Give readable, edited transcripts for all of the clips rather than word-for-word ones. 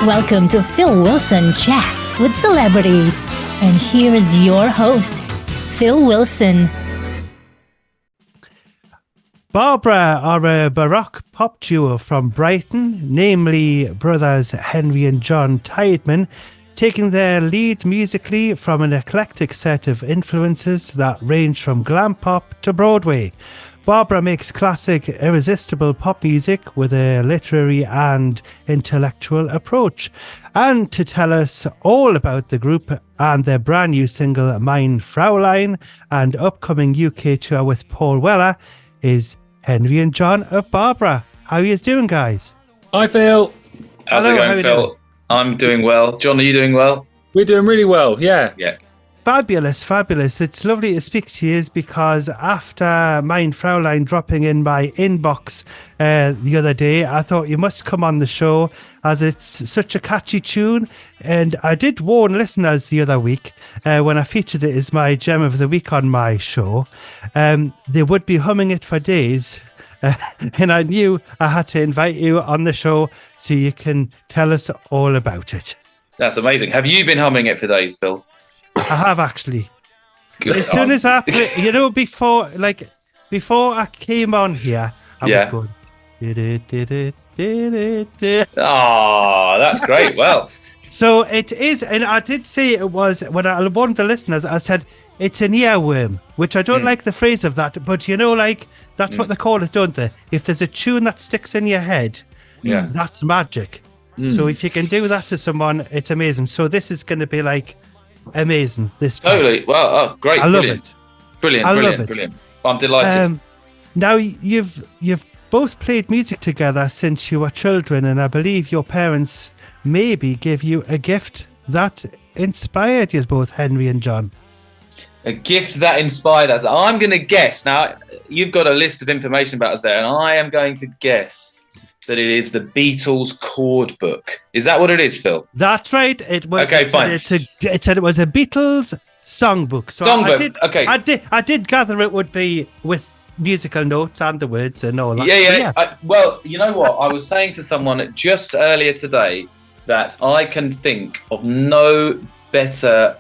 Welcome to Phil Wilson Chats with Celebrities. And here is your host, Phil Wilson. Barbara are a Baroque pop duo from Brighton, namely brothers Henry and John Tideman, taking their lead musically from an eclectic set of influences that range from glam pop to Broadway. Barbara makes classic, irresistible pop music with a literary and intellectual approach. And to tell us all about the group and their brand new single, Mein Fraulein, and upcoming UK tour with Paul Weller, is Henry and John of Barbara. How are you doing, guys? Hi, Phil. How's it going, Phil? Doing? I'm doing well. John, are you doing well? We're doing really well, yeah. Yeah. Fabulous. It's lovely to speak to you because after Mein Fraulein dropping in my inbox the other day, I thought you must come on the show as it's such a catchy tune. And I did warn listeners the other week when I featured it as my gem of the week on my show. They would be humming it for days. And I knew I had to invite you on the show so you can tell us all about it. That's amazing. Have you been humming it for days, Phil? I have actually. Good. As soon as I play, before I came on here, I was going. Oh, that's great. Well, so it is, and I did say it was when I warned the listeners. I said it's an earworm, which I don't like the phrase of that, but that's what they call it, don't they? If there's a tune that sticks in your head, that's magic. So if you can do that to someone, it's amazing. So this is going to be like. Amazing. This track. Totally. Well, great. I love it. Brilliant. I'm delighted. Now you've both played music together since you were children, and I believe your parents maybe gave you a gift that inspired you both, Henry and John. A gift that inspired us. I'm going to guess. Now, you've got a list of information about us there, and I am going to guess that it is the Beatles chord book. Is that what it is, Phil? That's right. It was. Okay, fine. It said it was a Beatles songbook. So I did gather it would be with musical notes and the words and all that. Yeah. Well, you know what? I was saying to someone just earlier today that I can think of no better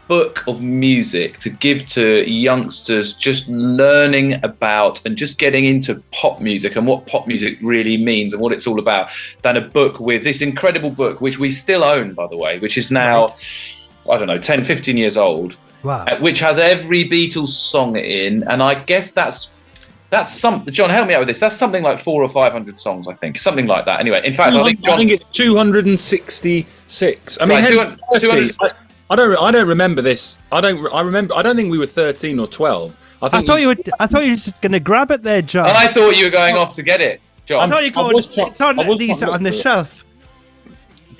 book of music to give to youngsters just learning about and just getting into pop music and what pop music really means and what it's all about than a book with this incredible book, which we still own, by the way, which is now, I don't know, 10, 15 years old. Wow. Which has every Beatles song in. And I guess that's something. John, help me out with this. That's something like 400 or 500 songs, I think. Something like that. Anyway, in fact, I think it's 266. I mean, right, 200. I don't remember this. I don't think we were 13 or 12. I thought you were just going to grab it there, John. I thought you were going off to get it, John. I thought you were going. It's on the shelf.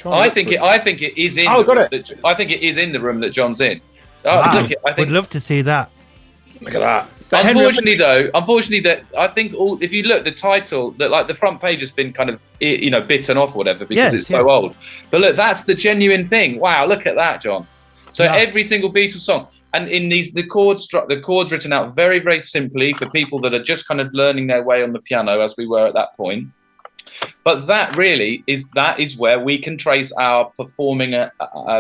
I think it is in. Oh, got it. I think it is in the room that John's in. Wow. Would love to see that. Look at that. Unfortunately, that I think if you look, the title, that like the front page has been kind of bitten off or whatever because it's so old. But look, that's the genuine thing. Wow, look at that, John. So every single Beatles song, and in the chords written out very, very simply for people that are just kind of learning their way on the piano, as we were at that point. But that is where we can trace our performing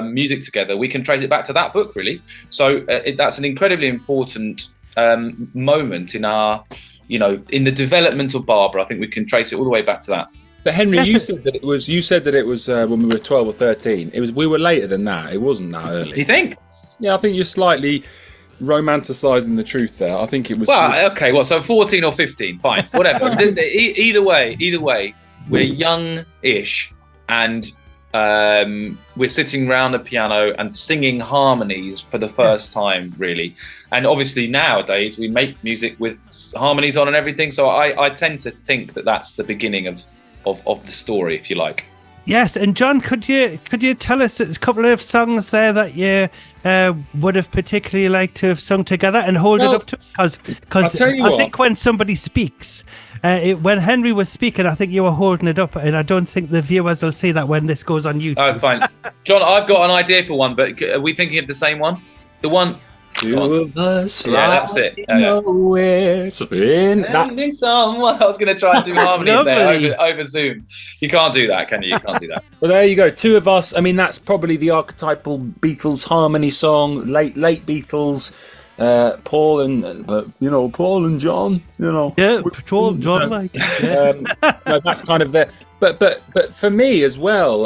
music together. We can trace it back to that book, really. So that's an incredibly important moment in our, in the development of Barbara. I think we can trace it all the way back to that. But Henry, you said that it was when we were 12 or 13. We were later than that. It wasn't that early. You think? Yeah, I think you're slightly romanticising the truth there. I think it was. Well, okay. Well, so 14 or 15, fine, whatever. Either way, we're young-ish, and we're sitting around a piano and singing harmonies for the first time, really. And obviously nowadays we make music with harmonies on and everything. So I tend to think that that's the beginning of the story, if you like. Yes, and John, could you tell us a couple of songs there that you would have particularly liked to have sung together and hold it up to us? Because I think when somebody speaks, when Henry was speaking, I think you were holding it up, and I don't think the viewers will see that when this goes on YouTube. Oh, fine. John, I've got an idea for one, but are we thinking of the same one? The one Two of us. Yeah, that's it. Nowhere. Ending someone. I was going to try and do harmonies there over Zoom. You can't do that, can you? You can't do that. Well, there you go. Two of us. I mean, that's probably the archetypal Beatles harmony song. Late Beatles. Paul and John. Yeah, Paul and John. That's kind of there. But for me as well,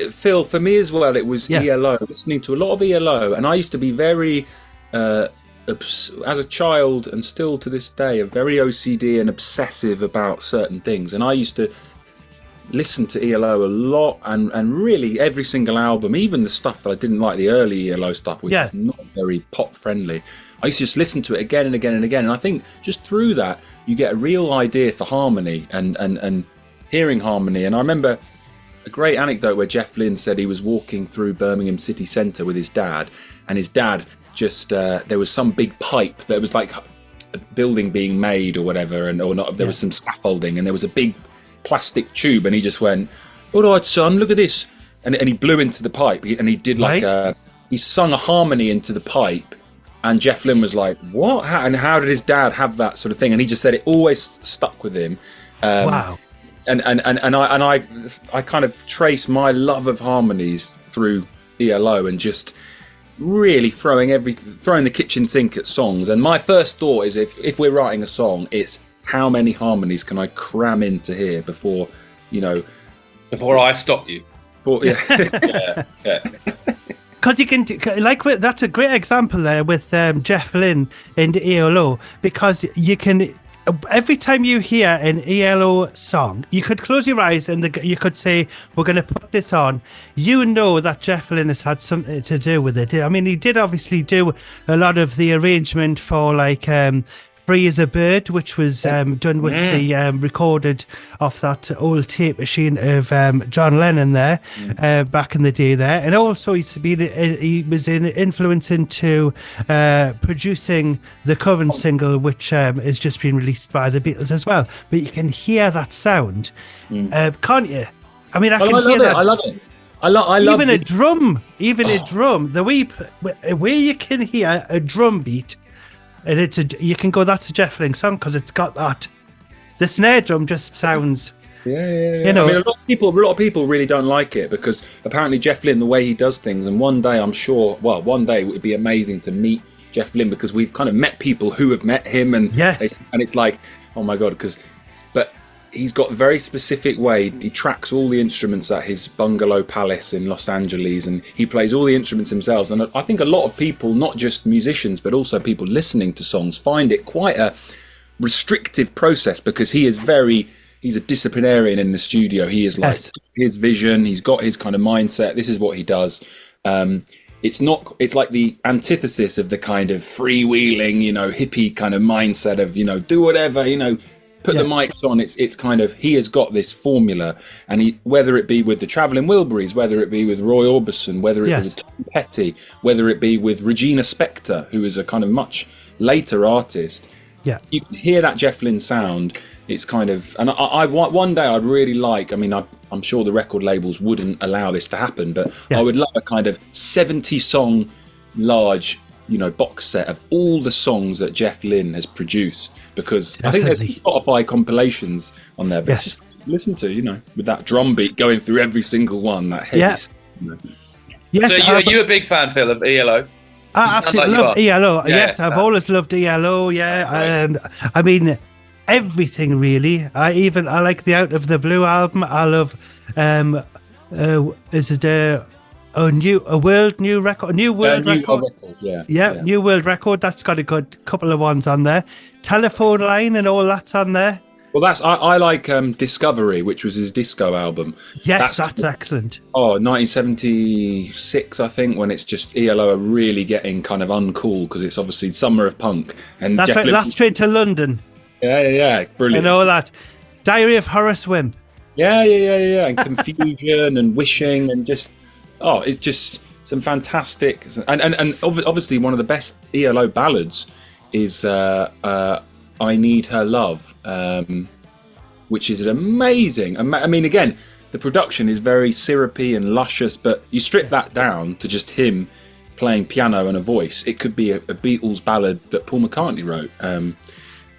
Phil. For me as well, it was ELO. Listening to a lot of ELO, and I used to be very. As a child and still to this day, very OCD and obsessive about certain things, and I used to listen to ELO a lot, and really every single album, even the stuff that I didn't like, the early ELO stuff, which is not very pop friendly, I used to just listen to it again and again and again, and I think just through that you get a real idea for harmony and hearing harmony. And I remember a great anecdote where Jeff Lynne said he was walking through Birmingham city centre with his dad, and his dad just there was some big pipe that was like a building being made or whatever, there was some scaffolding, and there was a big plastic tube, and he just went, "All right, son, look at this," and he blew into the pipe, and he did he sung a harmony into the pipe, and Jeff Lynne was like, "What? How did his dad have that sort of thing?" And he just said it always stuck with him. Wow. And I kind of trace my love of harmonies through ELO, and just really throwing the kitchen sink at songs. And my first thought is, if we're writing a song, it's how many harmonies can I cram into here before I stop you. Because you can that's a great example there with Jeff Lynne and ELO, because you can. Every time you hear an ELO song, you could close your eyes and you could say, "We're going to put this on." You know that Jeff Lynne has had something to do with it. I mean, he did obviously do a lot of the arrangement for Free as a Bird, which was done with the recorded off that old tape machine of John Lennon there back in the day there. And also he was influence into producing the Coven single, which has just been released by the Beatles as well. But you can hear that sound, can't you? I mean, I can hear that. I love it. I love even a drum, the way you can hear a drum beat. And you can go, that's a Jeff Lynne song because it's got that. The snare drum just sounds. Yeah. I mean, a lot of people really don't like it because apparently Jeff Lynne, the way he does things, and one day it would be amazing to meet Jeff Lynne, because we've kind of met people who have met him, and it's like, oh my god, but he's got a very specific way. He tracks all the instruments at his bungalow palace in Los Angeles, and he plays all the instruments himself. And I think a lot of people, not just musicians, but also people listening to songs, find it quite a restrictive process, because he's a disciplinarian in the studio. He is like his vision. He's got his kind of mindset. This is what he does. It's like the antithesis of the kind of freewheeling, hippie kind of mindset of, do whatever, put the mics on. It's kind of, he has got this formula, and whether it be with the Travelling Wilburys, whether it be with Roy Orbison, whether it be with Tom Petty, whether it be with Regina Spektor, who is a kind of much later artist, you can hear that Jeff Lynne sound. It's kind of, and I one day I'd really like, I mean, I'm sure the record labels wouldn't allow this to happen, but I would love a kind of 70 song large box set of all the songs that Jeff Lynne has produced, because I think there's some Spotify compilations on there, but just listen to, with that drum beat going through every single one, that heavy stuff, Yes, so are you a big fan, Phil, of ELO? I absolutely love ELO. I've always loved ELO. And I mean, everything really. I like the Out of the Blue album. I love is it New World Record? New World Record. That's got a good couple of ones on there. Telephone Line and all that's on there. Well, I like Discovery, which was his disco album. Yes, that's excellent. 1976, I think, when it's just ELO are really getting kind of uncool, because it's obviously summer of punk. And that's right. Last Train to London. Yeah, brilliant. And all that. Diary of Horace Wim. Yeah, and Confusion and Wishing, and just it's just some fantastic, and obviously one of the best ELO ballads is I Need Her Love, which is an amazing. I mean, again, the production is very syrupy and luscious, but you strip that down to just him playing piano and a voice. It could be a Beatles ballad that Paul McCartney wrote.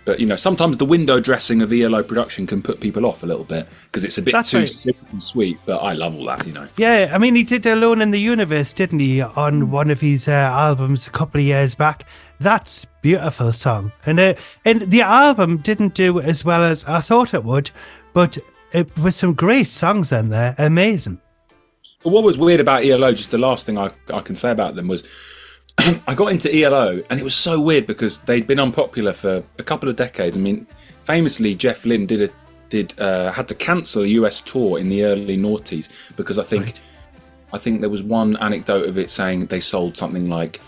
But, you know, sometimes the window dressing of ELO production can put people off a little bit because it's a bit too simple and sweet. But I love all that, you know. Yeah, I mean, he did Alone in the Universe, didn't he, on one of his albums a couple of years back. That's a beautiful song. And the album didn't do as well as I thought it would, but it was some great songs in there. Amazing. But what was weird about ELO, just the last thing I can say about them was I got into ELO and it was so weird because they'd been unpopular for a couple of decades. I mean, famously, Jeff Lynne had to cancel a US tour in the early noughties because I think there was one anecdote of it saying they sold something like,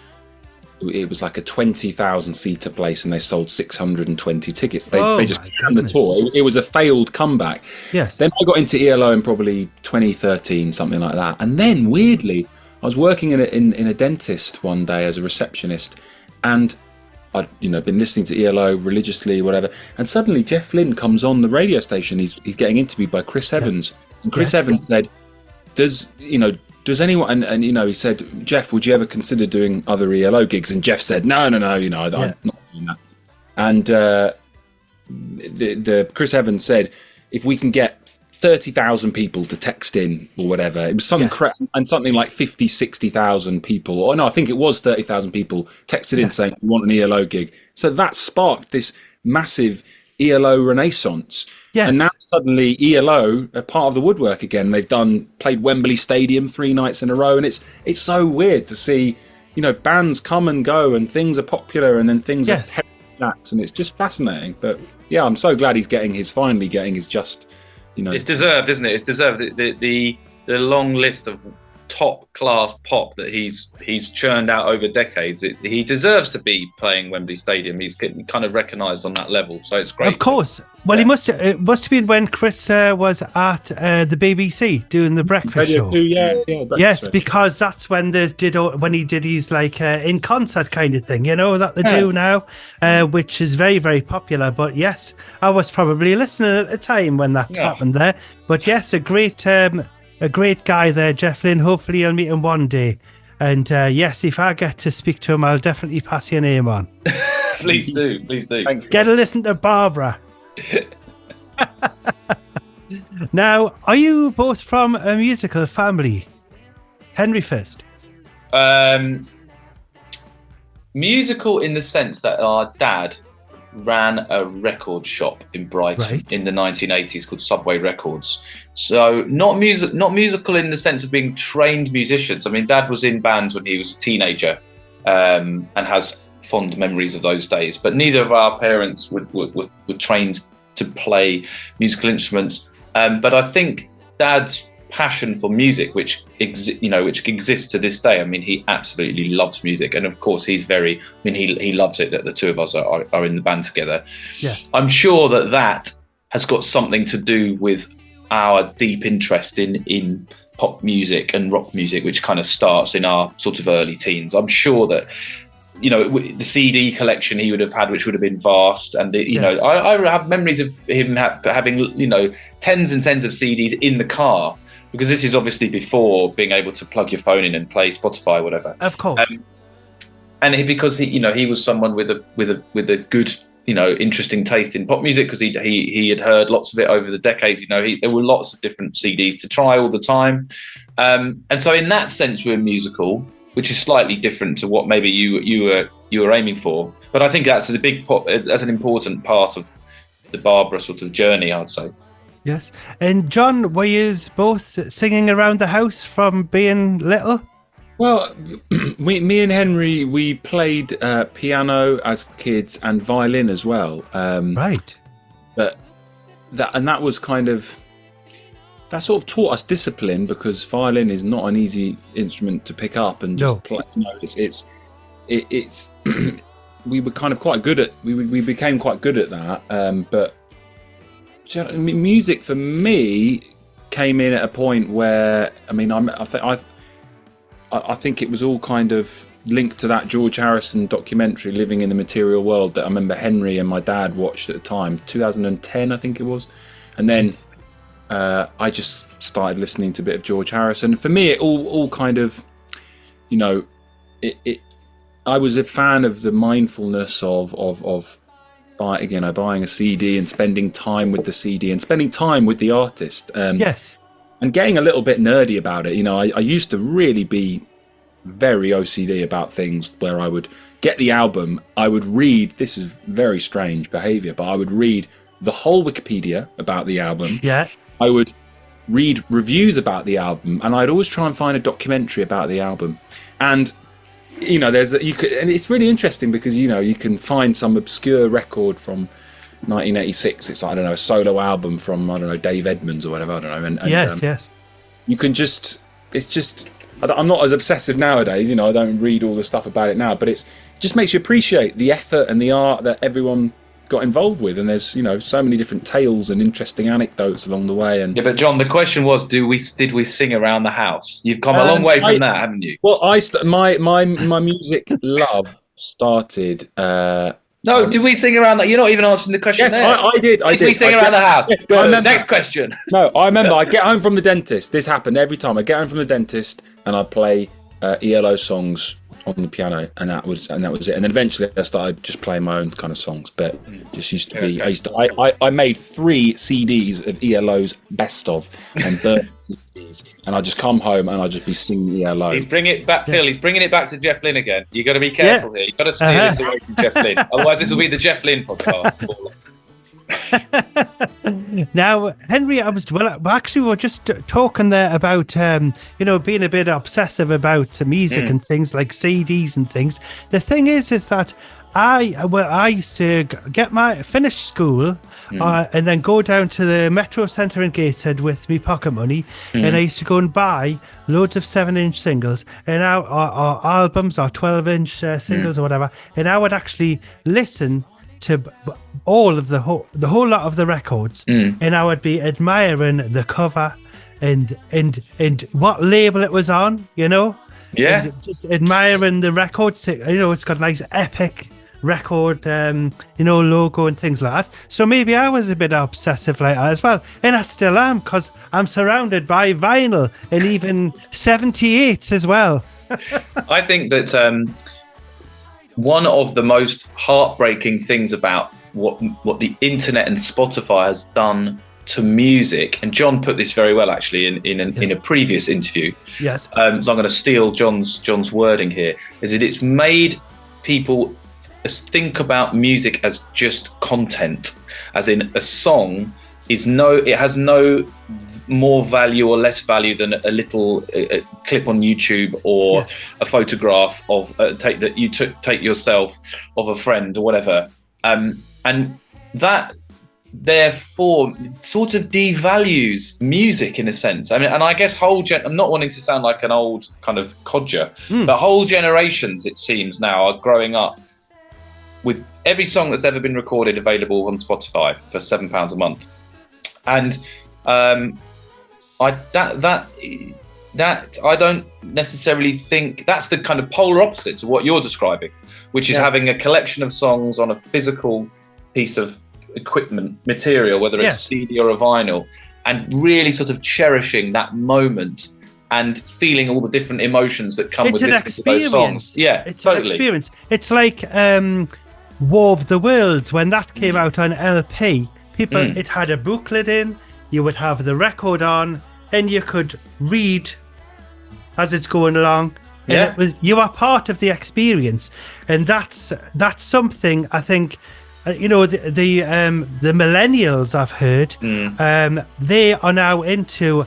it was like a 20,000 seater place and they sold 620 tickets. They just canned the tour. It was a failed comeback. Yes. Then I got into ELO in probably 2013, something like that. And then weirdly, I was working in a dentist one day as a receptionist, and I'd been listening to ELO religiously, whatever. And suddenly Jeff Lynne comes on the radio station. He's getting interviewed by Chris Evans, and Chris Evans said, "Does anyone?" And he said, "Jeff, would you ever consider doing other ELO gigs?" And Jeff said, "No, I'm not doing that." And the Chris Evans said, "If we can get 30,000 people to text in or whatever," it was something and something like 50, 60,000 people, or no, I think it was 30,000 people texted in saying we want an ELO gig. So that sparked this massive ELO renaissance. Yes. And now suddenly ELO are part of the woodwork again. They've played Wembley Stadium 3 nights in a row, and it's so weird to see, bands come and go and things are popular and then things are jacks, and it's just fascinating. But yeah, I'm so glad he's finally getting his just. It's deserved, isn't it? It's deserved. The long list of top class pop that he's churned out over decades. He deserves to be playing Wembley Stadium. He's getting kind of recognised on that level, so it's great. Of course. Well, it must have been when Chris was at the BBC doing the breakfast show. Yes, because that's when he did his in concert kind of thing, that they do now, which is very, very popular. But yes, I was probably listening at the time when that happened there. But yes, a great guy there, Jeff Lynne. Hopefully I'll meet him one day. And yes, if I get to speak to him, I'll definitely pass your name on. Please do. Get a listen to Barbara. Now, are you both from a musical family? Henry first. Musical in the sense that our dad ran a record shop in Brighton in the 1980s called Subway Records. So not musical in the sense of being trained musicians. I mean, Dad was in bands when he was a teenager, and has fond memories of those days. But neither of our parents were trained to play musical instruments. But I think Dad's passion for music, which exists to this day. I mean, he absolutely loves music, and of course, he loves it that the two of us are in the band together. Yes, I'm sure that has got something to do with our deep interest in pop music and rock music, which kind of starts in our sort of early teens. I'm sure that the CD collection he would have had, which would have been vast, and I have memories of him having tens and tens of CDs in the car, because this is obviously before being able to plug your phone in and play Spotify or whatever. Of course. Because he was someone with a good interesting taste in pop music, because he had heard lots of it over the decades. There were lots of different CDs to try all the time, and so in that sense we're musical, which is slightly different to what maybe you were aiming for. But I think that's a big as an important part of the Barbara sort of journey, I'd say. Yes. And John, were you both singing around the house from being little? Well, me and Henry, we played piano as kids and violin as well. Right. But that was kind of, that sort of taught us discipline, because violin is not an easy instrument to pick up and just play. It's we were kind of quite good at, we became quite good at that. But music for me came in at a point where, I think it was all kind of linked to that George Harrison documentary, Living in the Material World, that I remember Henry and my dad watched at the time, 2010 I think it was. And then I just started listening to a bit of George Harrison. For me, it all kind of, I was a fan of the mindfulness of buying a CD and spending time with the CD and spending time with the artist. Yes. And getting a little bit nerdy about it. I used to really be very OCD about things where I would get the album, I would read, this is very strange behavior, but I would read the whole Wikipedia about the album. Yeah. I would read reviews about the album, and I'd always try and find a documentary about the album. And and it's really interesting because you can find some obscure record from 1986. It's like, I don't know, a solo album from, I don't know, Dave Edmunds or whatever. I don't know. And yes. You can I'm not as obsessive nowadays. I don't read all the stuff about it now, but it just makes you appreciate the effort and the art that everyone got involved with. And there's so many different tales and interesting anecdotes along the way. And yeah, but John, the question was, did we sing around the house? You've come a long way from that, haven't you? Well, my music love started. No, did we sing around that? You're not even answering the question. Yes, there. I did. Did we sing around the house? Yes, next question. No, I remember. I get home from the dentist. This happened every time. I get home from the dentist and I play ELO songs on the piano, and that was it. And then eventually I started just playing my own kind of songs. But just used to be. Okay. I made 3 CDs of ELO's best of and burnt CDs, and I just come home and I just be singing ELO. He's bringing it back, Phil. He's bringing it back to Jeff Lynne again. You got to be careful here. You got to steer this away from Jeff Lynne. Otherwise, this will be the Jeff Lynne podcast. Now, Henry, we were just talking there about being a bit obsessive about music and things like CDs and things. The thing is that I used to finish school and then go down to the Metro Centre in Gateshead with me pocket money, and I used to go and buy loads of 7-inch singles or albums or 12-inch singles or whatever, and I would actually listen to all of the whole lot of the records, and I would be admiring the cover and what label it was on, and just admiring the records. It's got a nice epic record logo and things like that. So maybe I was a bit obsessive like that as well, and I still am, because I'm surrounded by vinyl and even 78s as well. I think that one of the most heartbreaking things about what the internet and Spotify has done to music, and John put this very well actually in a previous interview. Yes. So I'm going to steal John's wording here. Is that it's made people think about music as just content, as in a song it has no more value or less value than a little clip on YouTube or a photograph of take yourself of a friend or whatever, and that therefore sort of devalues music in a sense. I mean, and I guess I'm not wanting to sound like an old kind of codger, but whole generations, it seems now, are growing up with every song that's ever been recorded available on Spotify for £7 a month. And I don't necessarily think that's the kind of polar opposite to what you're describing, which is having a collection of songs on a physical piece of equipment material, whether it's a CD or a vinyl, and really sort of cherishing that moment and feeling all the different emotions that come with listening to those songs. Yeah, it's totally. An experience. It's like War of the Worlds, when that came out on LP. It had a booklet in, you would have the record on, and you could read as it's going along. And you are part of the experience. And that's something I think, the millennials I've heard, they are now into,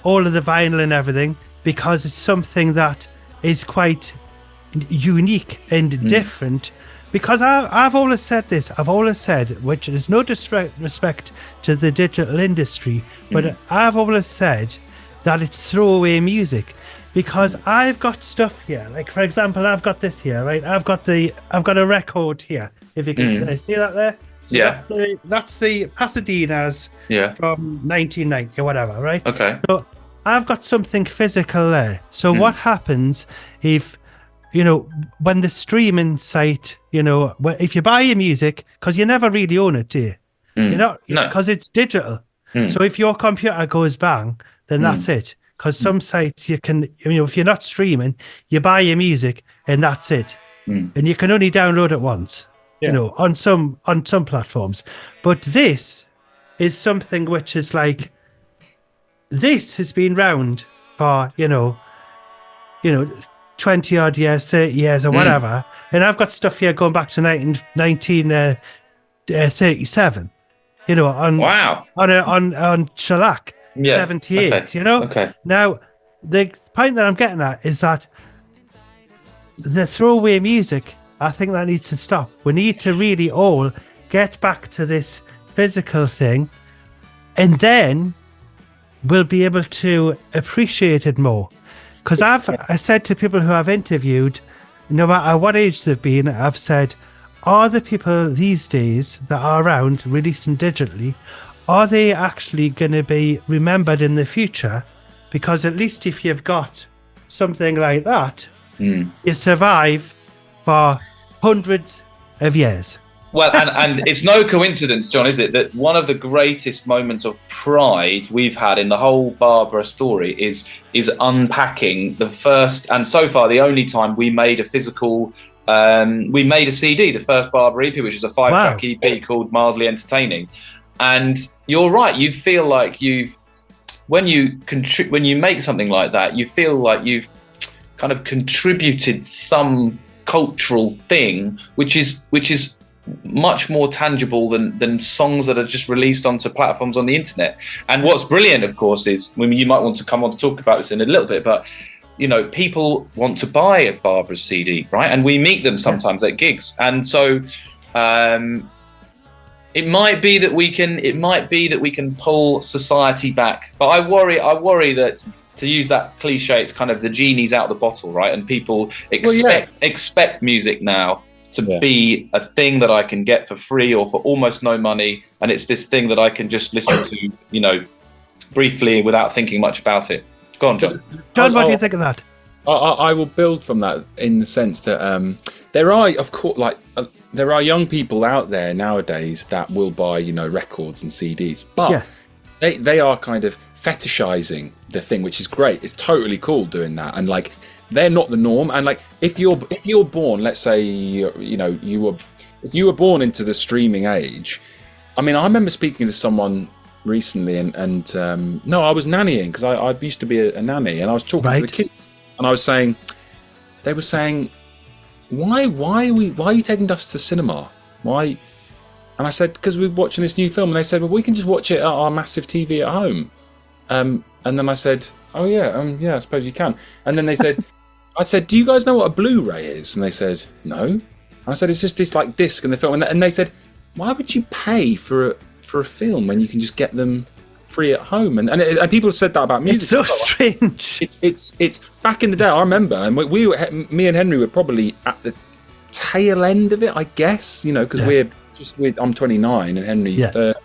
all of the vinyl and everything, because it's something that is quite unique and different. Because I've always said this, which is no disrespect to the digital industry, but I've always said that it's throwaway music. Because I've got stuff here, like for example, I've got this here, right? I've got a record here. If you can see that there, so that's the Pasadena's from 1990 or whatever, right? Okay. So I've got something physical there. So what happens if when the streaming site, if you buy your music, because you never really own it, do you? No. Because it's digital. So if your computer goes bang, then that's it. because some sites you can, if you're not streaming, you buy your music and that's it, and you can only download it once. On some platforms, but this is something which is like, this has been round for 20 odd years, 30 years, or whatever, and I've got stuff here going back to 1937. On shellac, 78. Okay. Now, the point that I'm getting at is that the throwaway music, I think that needs to stop. We need to really all get back to this physical thing, and then we'll be able to appreciate it more. Because I said to people who I've interviewed, no matter what age they've been, I've said, are the people these days that are around releasing digitally, are they actually going to be remembered in the future? Because at least if you've got something like that, you survive for hundreds of years. Well, and it's no coincidence, John, is it, that one of the greatest moments of pride we've had in the whole Barbara story is unpacking the first and so far the only time we made a physical. We made a CD, the first Barbara EP, which is a 5-track EP called Mildly Entertaining. And you're right, you feel like when you make something like that, you feel like you've kind of contributed some cultural thing, which is much more tangible than songs that are just released onto platforms on the internet. And what's brilliant, of course, is, you might want to come on to talk about this in a little bit, but people want to buy a Barbara CD, right? And we meet them sometimes at gigs, and so it might be that we can pull society back. But I worry that, to use that cliche, it's kind of the genie's out of the bottle, right? And people expect music now to be a thing that I can get for free or for almost no money, and it's this thing that I can just listen to, briefly without thinking much about it. Go on, John. John, what do you think of that? I will build from that in the sense that there are, of course, there are young people out there nowadays that will buy, records and CDs, but they are kind of fetishizing the thing, which is great. It's totally cool doing that, and they're not the norm. And if you're born, let's say if you were born into the streaming age, I remember speaking to someone recently, and I was nannying, because I used to be a nanny, and I was talking to the kids, and they were saying, why are you taking us to the cinema? Why? And I said, because we're watching this new film. And they said, well, we can just watch it at our massive TV at home. And then I said, oh yeah, I suppose you can. And then they said, I said, do you guys know what a Blu-ray is? And they said, no. And I said, it's just this disc in the film. And they said, why would you pay for a film when you can just get them free at home? And people have said that about music. It's so strange. It's back in the day. I remember, and me and Henry were probably at the tail end of it, I guess. Because I'm 29 and Henry's 30.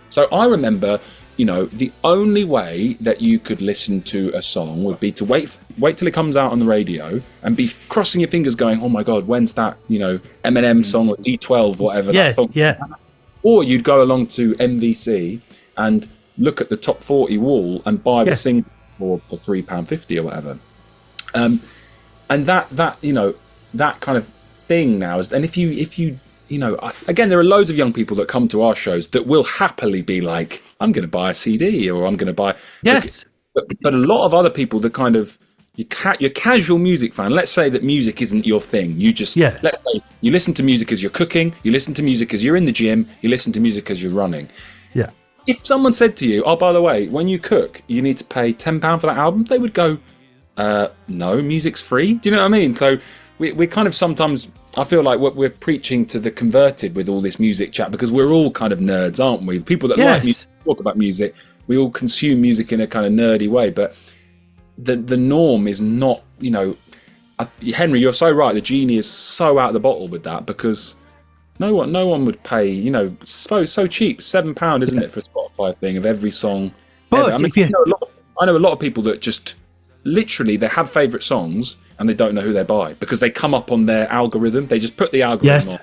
So I remember, the only way that you could listen to a song would be to wait till it comes out on the radio and be crossing your fingers, going, oh my God, when's that Eminem song or D12, whatever that song. Or you'd go along to MVC and look at the top 40 wall and buy the single for £3.50 or whatever. And that kind of thing now is, and if you again, there are loads of young people that come to our shows that will happily be like, I'm going to buy a CD, or I'm going to buy. But a lot of other people that kind of, your casual music fan, let's say that music isn't your thing. You just, let's say you listen to music as you're cooking, you listen to music as you're in the gym, you listen to music as you're running. Yeah. If someone said to you, oh, by the way, when you cook, you need to pay £10 for that album, they would go, no, music's free. Do you know what I mean? So we kind of sometimes, I feel like we're preaching to the converted with all this music chat, because we're all kind of nerds, aren't we? People that like music, talk about music, we all consume music in a kind of nerdy way, but the norm is not, Henry, you're so right, the genie is so out of the bottle with that, because no one would pay, so cheap, £7, isn't it, for a Spotify thing of every song. But I know a lot of people that just literally, they have favourite songs and they don't know who they buy, because they come up on their algorithm. They just put the algorithm on,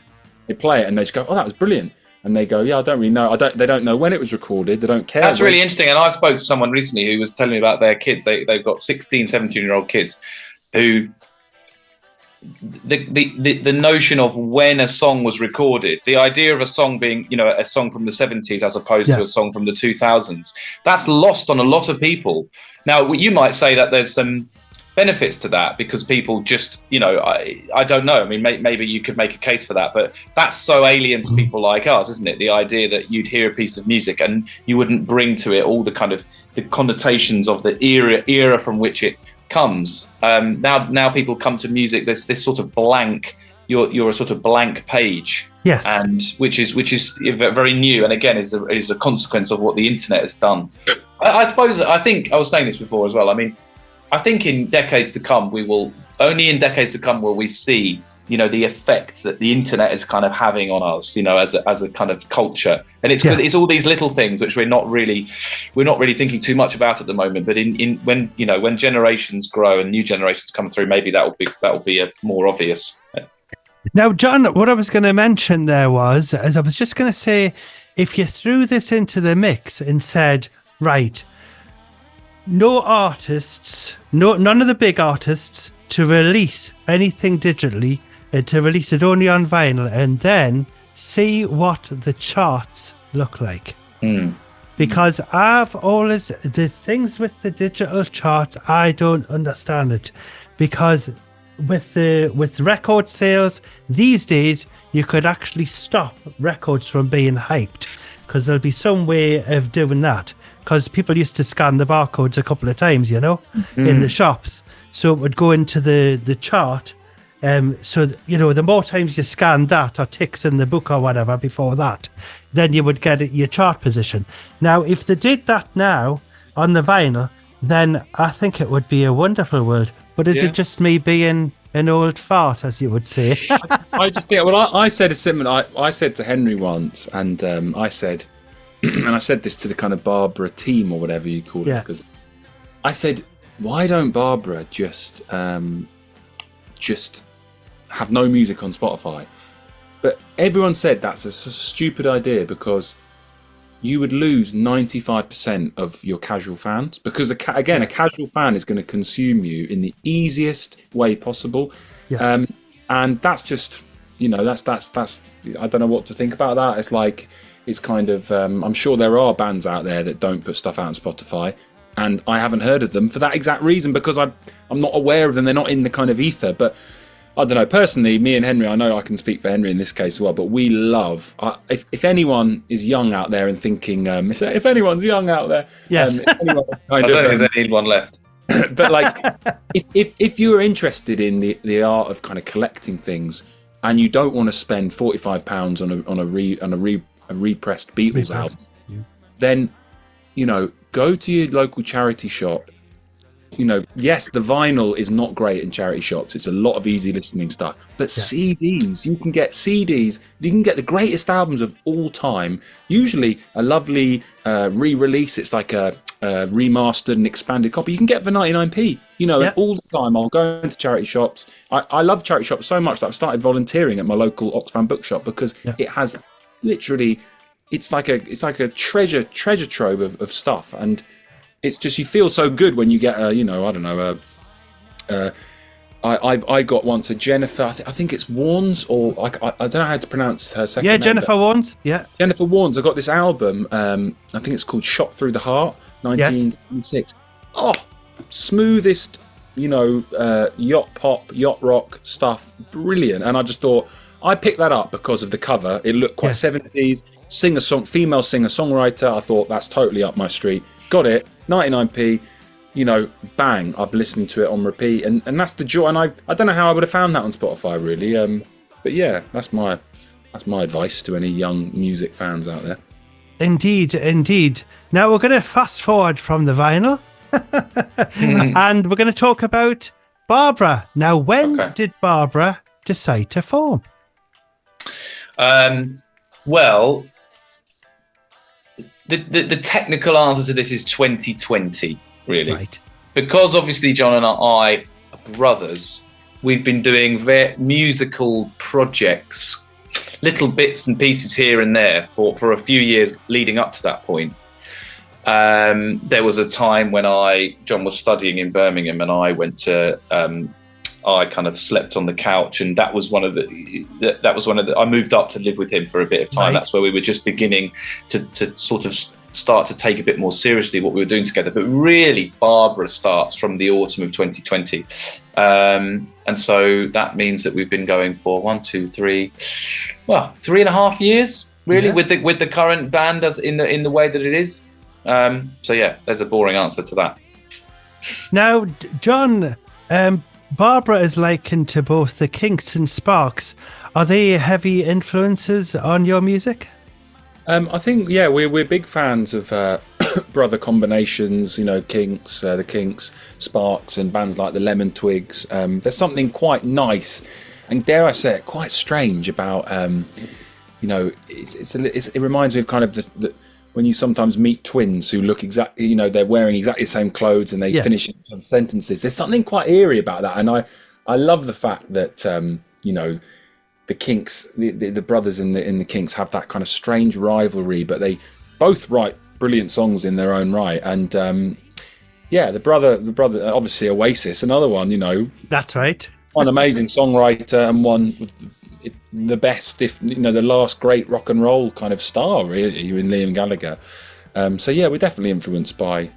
they play it, and they just go, oh, that was brilliant. and they go, yeah, I don't really know. They don't know when it was recorded. They don't care. That's really interesting. And I spoke to someone recently who was telling me about their kids. They've got 16, 17-year-old kids who the notion of when a song was recorded, the idea of a song being, a song from the 70s as opposed to a song from the 2000s, that's lost on a lot of people. Now, you might say that there's some benefits to that because people just, I don't know. I mean, maybe you could make a case for that, but that's so alien to people like us, isn't it? The idea that you'd hear a piece of music and you wouldn't bring to it all the kind of the connotations of the era from which it comes. Now people come to music. There's this sort of blank. You're a sort of blank page. Yes, and which is very new, and again is a consequence of what the internet has done. I think I was saying this before as well. I mean, I think in decades to come, will we see, the effect that the internet is kind of having on us, as a kind of culture. And it's all these little things which we're not really thinking too much about at the moment. But when generations grow and new generations come through, maybe that will be a more obvious. Now, John, what I was going to mention there was, as I was just going to say, if you threw this into the mix and said, right, no artists, none of the big artists to release anything digitally, to release it only on vinyl, and then see what the charts look like. Because I've always, the things with the digital charts, I don't understand it. Because with record sales these days, you could actually stop records from being hyped, because there'll be some way of doing that. Because people used to scan the barcodes a couple of times, in the shops. So it would go into the chart. So, the more times you scanned that or ticks in the book or whatever before that, then you would get your chart position. Now, if they did that now on the vinyl, then I think it would be a wonderful world. But is it just me being an old fart, as you would say? I just think, I said a similar, I said to Henry once, and I said, and I said this to the kind of Barbara team or whatever you call it, because I said, why don't Barbara just have no music on Spotify? But everyone said that's a stupid idea, because you would lose 95% of your casual fans, because a casual fan is going to consume you in the easiest way possible. And that's just, that's I don't know what to think about that. It's like, it's kind of, I'm sure there are bands out there that don't put stuff out on Spotify, and I haven't heard of them for that exact reason, because I'm not aware of them. They're not in the kind of ether. But I don't know, personally, me and Henry, I know I can speak for Henry in this case as well, but we love, if anyone is young out there and thinking, if anyone's young out there, I don't think there's anyone left. But like, if you are interested in the art of kind of collecting things, and you don't want to spend £45 on a repressed Beatles album, then go to your local charity shop. Yes, the vinyl is not great in charity shops. It's a lot of easy listening stuff. But CDs, you can get CDs. You can get the greatest albums of all time. Usually a lovely re-release. It's like a remastered and expanded copy. You can get for 99p. And all the time I'll go into charity shops. I love charity shops so much that I've started volunteering at my local Oxfam bookshop, because it has literally, it's like a treasure trove of stuff. And it's just, you feel so good when you get I got once a Jennifer, I think it's Warnes, or I don't know how to pronounce her second name. Jennifer Warnes. Jennifer Warnes. I got this album, I think it's called Shot Through the Heart, 1976. Oh, smoothest, yacht pop, yacht rock stuff, brilliant. And I just thought, I picked that up because of the cover. It looked quite 70s, female singer-songwriter. I thought, that's totally up my street. Got it, 99p, bang, I've listened to it on repeat, and that's the joy. And I don't know how I would have found that on Spotify, really. But yeah, that's my advice to any young music fans out there. Indeed. Now we're going to fast forward from the vinyl, and we're going to talk about Barbara. Now, when did Barbara decide to form? Well, the technical answer to this is 2020, really. Right. Because obviously John and I are brothers, we've been doing musical projects little bits and pieces here and there for a few years leading up to that point. There was a time when John was studying in Birmingham, and I went to, I kind of slept on the couch, and that was one of the, I moved up to live with him for a bit of time. Right. That's where we were just beginning to sort of start to take a bit more seriously what we were doing together. But really, Barbara starts from the autumn of 2020. And so that means that we've been going for 3.5 years, really, with the current band as in the way that it is. So yeah, there's a boring answer to that. Now, John, Barbara is likened to both the Kinks and Sparks. Are they heavy influences on your music? I think, yeah, we're big fans of brother combinations, you know, Kinks, the Kinks, Sparks, and bands like the Lemon Twigs. There's something quite nice and, dare I say it, quite strange about, you know, it reminds me of kind of the when you sometimes meet twins who look exactly, you know, they're wearing exactly the same clothes and they finish each other's sentences. There's something quite eerie about that. And I love the fact that, you know, the Kinks, the brothers in the Kinks have that kind of strange rivalry, but they both write brilliant songs in their own right. And the brother, obviously Oasis, another one, you know. That's right. One amazing songwriter and one with the best, if you know, the last great rock and roll kind of star, really, in Liam Gallagher. So yeah, we're definitely influenced by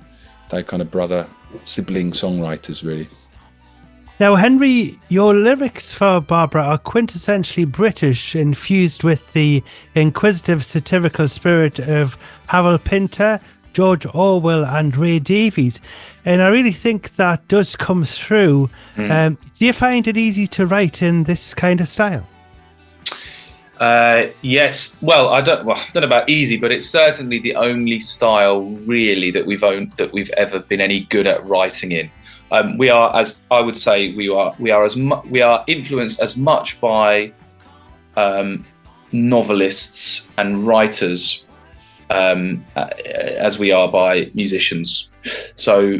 that kind of brother sibling songwriters, really. Now, Henry, your lyrics for Barbara are quintessentially British, infused with the inquisitive, satirical spirit of Harold Pinter, George Orwell and Ray Davies. And I really think that does come through. Do you find it easy to write in this kind of style? Yes. Well, I don't know about easy, but it's certainly the only style really that we've ever been any good at writing in. We are, as I would say, we are influenced as much by novelists and writers as we are by musicians. So,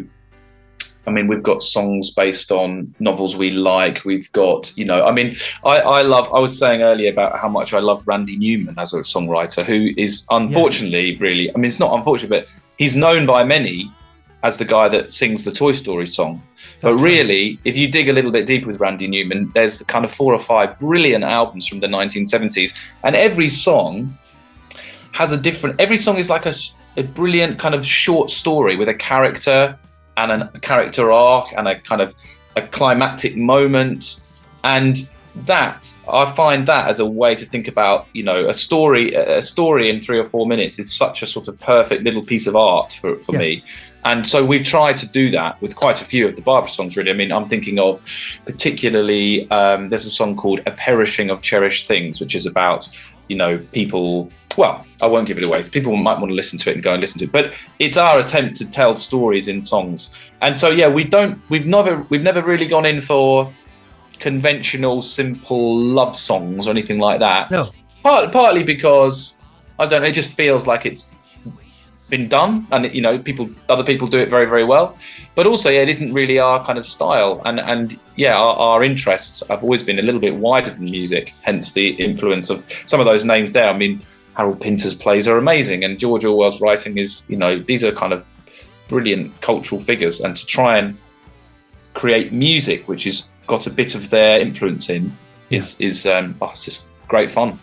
I mean, we've got songs based on novels we like. We've got, you know, I mean, I was saying earlier about how much I love Randy Newman as a songwriter, who is unfortunately really, I mean, it's not unfortunate, but he's known by many as the guy that sings the Toy Story song. But really, if you dig a little bit deeper with Randy Newman, there's kind of 4 or 5 brilliant albums from the 1970s. And every song has every song is like a brilliant kind of short story with a character and a character arc and a kind of a climactic moment. And that, I find that as a way to think about, you know, a story in 3 or 4 minutes is such a sort of perfect little piece of art for me. And so we've tried to do that with quite a few of the Barbara songs, really. I mean, I'm thinking of particularly, there's a song called A Perishing of Cherished Things, which is about, you know, people, well, I won't give it away. People might want to listen to it and go and listen to it. But it's our attempt to tell stories in songs. And so, yeah, we've never really gone in for conventional, simple love songs or anything like that. No. Partly because, I don't know, it just feels like it's been done, and you know, other people do it very, very well. But also, yeah, it isn't really our kind of style, and yeah, our interests have always been a little bit wider than music. Hence the influence of some of those names there. I mean, Harold Pinter's plays are amazing, and George Orwell's writing is, you know, these are kind of brilliant cultural figures. And to try and create music which has got a bit of their influence in is it's just great fun.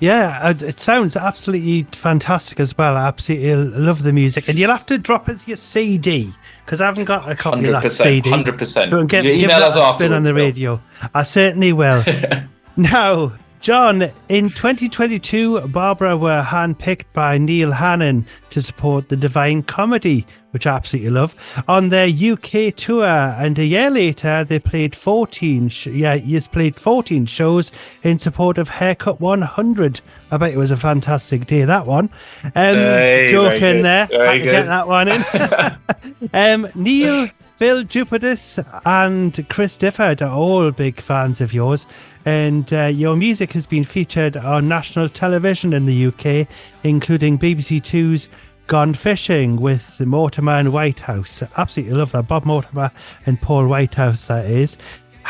Yeah, it sounds absolutely fantastic as well. I absolutely love the music. And you'll have to drop us your CD, because I haven't got a copy of that CD. 100%. Give that a spin on the radio. I certainly will. Now, John, in 2022, Barbara were handpicked by Neil Hannon to support the Divine Comedy, which I absolutely love, on their UK tour. And a year later, they played 14 shows in support of Haircut 100. I bet it was a fantastic day, that one. Joking there. Had to get that one in. Neil, Phil Jupitus and Chris Difford are all big fans of yours. And your music has been featured on national television in the UK, including BBC Two's Gone Fishing with Mortimer and Whitehouse. Absolutely love that. Bob Mortimer and Paul Whitehouse, that is.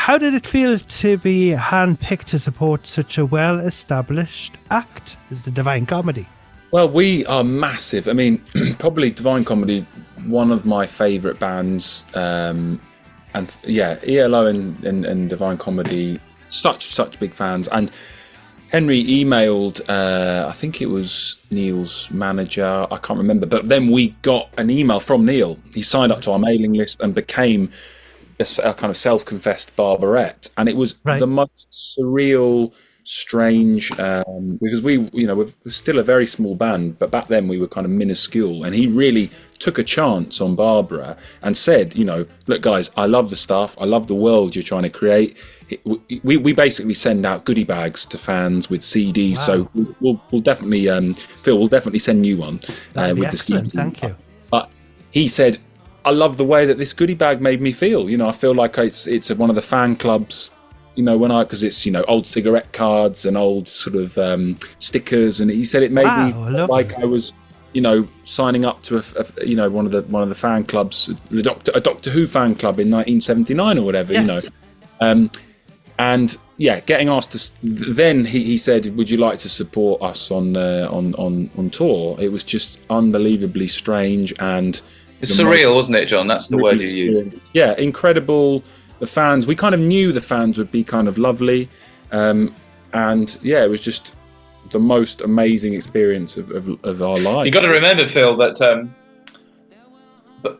how did it feel to be handpicked to support such a well-established act as the Divine Comedy? Well, we are massive. I mean, probably Divine Comedy, one of my favourite bands. And yeah, ELO and Divine Comedy, such big fans. And Henry emailed, I think it was Neil's manager, I can't remember, but then we got an email from Neil. He signed up to our mailing list and became a kind of self-confessed Barbarette. And it was the most surreal, strange, because we're still a very small band, but back then we were kind of minuscule, and he really took a chance on Barbara and said, look guys, I love the stuff, I love the world you're trying to create. We basically send out goodie bags to fans with CDs. Wow. So we'll definitely Phil will definitely send you one with the CD. Thank you. But he said, I love the way that this goodie bag made me feel. I feel like it's one of the fan clubs, because it's old cigarette cards and old sort of stickers, and he said it made me feel like I was signing up to one of the fan clubs, a Doctor Who fan club in 1979 or whatever. Yes. And yeah, getting asked to. Then he said, "Would you like to support us on tour?" It was just unbelievably strange and it's surreal, wasn't it, John? That's the word you used. Yeah, incredible. The fans, we kind of knew the fans would be kind of lovely, and yeah, it was just the most amazing experience of our life. You got to remember, Phil, that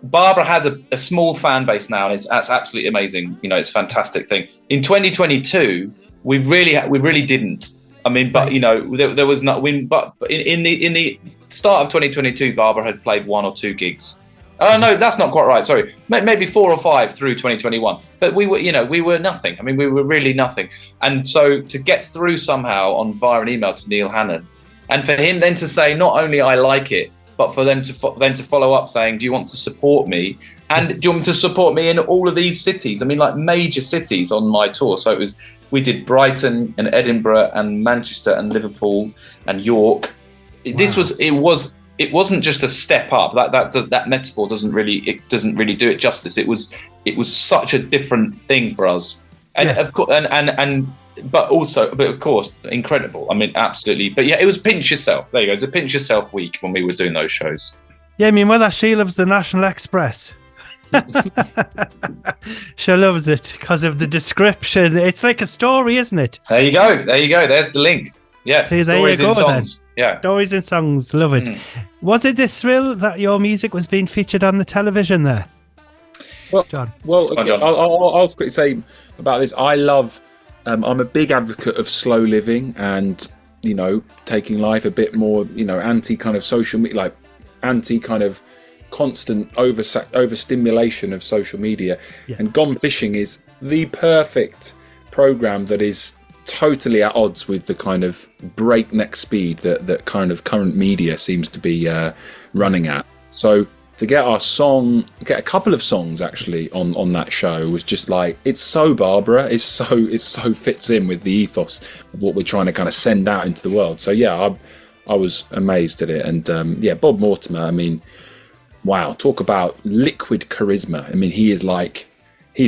Barbara has a small fan base now, and that's absolutely amazing. It's a fantastic thing. In 2022, we really didn't. I mean, but there was not. But in the start of 2022, Barbara had played 1 or 2 gigs. Oh no, that's not quite right. Sorry, maybe 4 or 5 through 2021. But we were nothing. I mean, we were really nothing. And so to get through somehow via an email to Neil Hannon, and for him then to say, not only I like it, but for them to follow up saying, do you want to support me? And do you want to support me in all of these cities? I mean, like major cities on my tour. So we did Brighton and Edinburgh and Manchester and Liverpool and York. Wow. It wasn't just a step up. That metaphor doesn't really do it justice. It was such a different thing for us, and yes. Of course, but of course, incredible. I mean, absolutely. But yeah, it was pinch yourself. There you go. It's a pinch yourself week when we were doing those shows. Yeah, I mean, whether she loves the National Express. She loves it because of the description. It's like a story, isn't it? There you go. There's the link. Yeah, see, there you go, songs. Then. Yeah, stories and songs. Love it. Was it a thrill that your music was being featured on the television there? Well, John. Well, okay, John. I'll quickly say about this. I love. I'm a big advocate of slow living and taking life a bit more anti kind of social media, like anti kind of constant overstimulation of social media. Yeah. And Gone Fishing is the perfect program that is totally at odds with the kind of breakneck speed that kind of current media seems to be running at. So to get a couple of songs actually on that show was just like, it's so Barbara, it so fits in with the ethos of what we're trying to kind of send out into the world. So yeah, I was amazed at it. And yeah, Bob Mortimer, I mean, wow, talk about liquid charisma. I mean, he's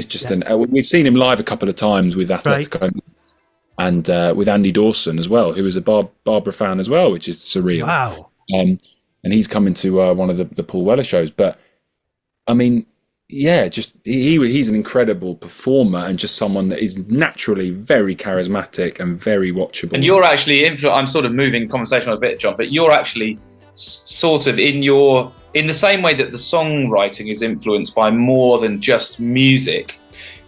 just we've seen him live a couple of times with Atletico. Right. And with Andy Dawson as well, who was a Barbara fan as well, which is surreal. Wow. And he's coming to one of the Paul Weller shows. But I mean, yeah, just he's an incredible performer and just someone that is naturally very charismatic and very watchable. And you're actually I'm sort of moving the conversation a bit, John, but you're actually sort of in the same way that the songwriting is influenced by more than just music.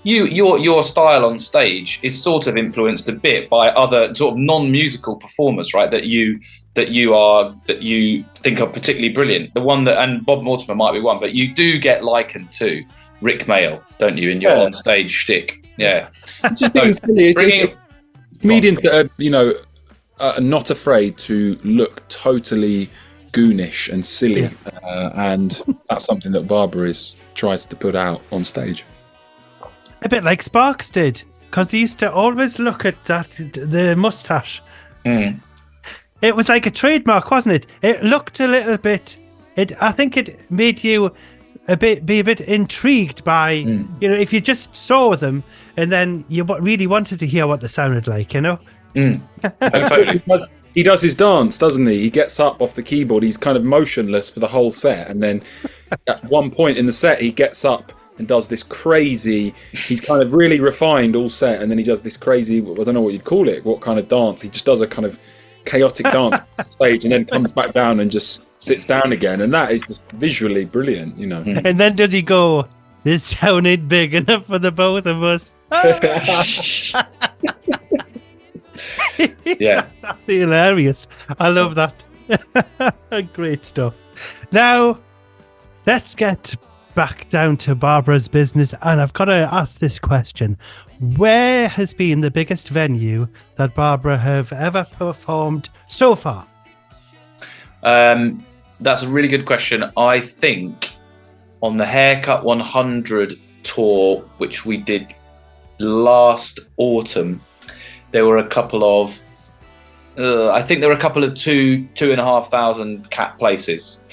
Your style on stage is sort of influenced a bit by other sort of non-musical performers, right? That you think are particularly brilliant. The one and Bob Mortimer might be one, but you do get likened to Rick Mail, don't you, in your on stage shtick? Yeah. It's comedians that are not afraid to look totally goonish and silly, and that's something that Barbara tries to put out on stage. A bit like Sparks did, because they used to always look at the moustache. Mm. It was like a trademark, wasn't it? It looked a little bit. I think it made you be a bit intrigued by, you know, if you just saw them and then you really wanted to hear what they sounded like, you know. He does his dance, doesn't he? He gets up off the keyboard. He's kind of motionless for the whole set, and then at one point in the set, he gets up and does this crazy. He's kind of really refined all set, and then he does this crazy. I don't know what you'd call it. What kind of dance? He just does a kind of chaotic dance on stage, and then comes back down and just sits down again, and that is just visually brilliant, you know. And then does he go, "This sounded big enough for the both of us"? Yeah, that's hilarious. I love that. Great stuff. Now, let's get back down to Barbara's business, and I've got to ask this question: where has been the biggest venue that Barbara have ever performed so far? That's a really good question. I think on the Haircut 100 tour, which we did last autumn, there were a couple of, I think there were a couple of 2,500 cap places.